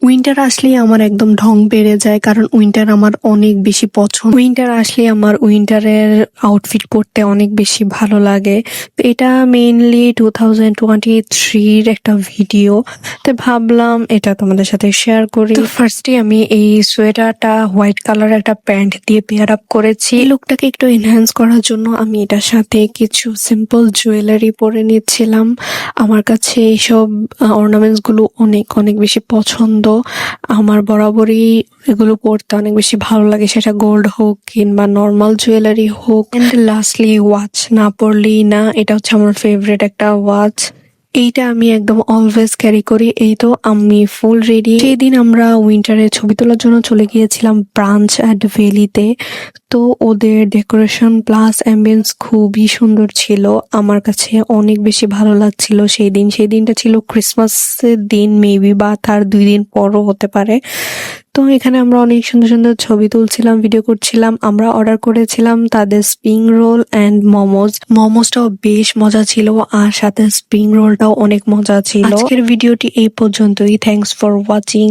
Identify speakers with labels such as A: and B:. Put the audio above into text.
A: Winter আসলেই আমার একদম ঢং বেড়ে যায়, কারণ উইন্টার আমার অনেক বেশি পছন্দ। উইন্টার আসলে আমার উইন্টারের আউটফিট পরতে অনেক বেশি ভালো লাগে। তো এটা মেইনলি 2023-র একটা ভিডিও, তো ভাবলাম এটা তোমাদের সাথে শেয়ার করি। তো ফার্স্টে আমি এই সোয়েটারটা হোয়াইট কালার একটা প্যান্ট দিয়ে পেয়ার আপ করেছি। এই লুকটাকে একটু এনহ্যান্স করার জন্য আমি এটার সাথে কিছু সিম্পল জুয়েলারি পরে নিচ্ছিলাম। আমার কাছে এইসব অর্নামেন্টস গুলো অনেক অনেক বেশি পছন্দ। আমার বরাবরই এগুলো পরতে অনেক বেশি ভালো লাগে, সেটা গোল্ড হোক কিংবা নর্মাল জুয়েলারি হোক। এন্ড লাস্টলি ওয়াচ না পরলেই না, এটা হচ্ছে আমার ফেভারিট একটা ওয়াচ। এইটা আমি একদম অলওয়েজ ক্যারি করি। এই তো আমি ফুল রেডি। সেই দিন আমরা উইন্টারে ছবি তোলার জন্য চলে গিয়েছিলাম ব্রাঞ্চ অ্যাট ভ্যালিতে। তো ওদের ডেকোরেশন প্লাস অ্যাম্বিয়েন্স খুবই সুন্দর ছিল, আমার কাছে অনেক বেশি ভালো লাগছিল সেই দিন। সেই দিনটা ছিল ক্রিসমাসের দিন মেবি, বা তার 2 দিন পরও হতে পারে। তো এখানে আমরা অনেক সুন্দর সুন্দর ছবি তুলছিলাম, ভিডিও করছিলাম। আমরা অর্ডার করেছিলাম তাদের স্প্রিং রোল অ্যান্ড মোমোসটাও বেশ মজা ছিল, আর সাথে স্প্রিং রোলটাও অনেক মজা ছিল। আজকের ভিডিওটি এই পর্যন্তই। Thanks for watching.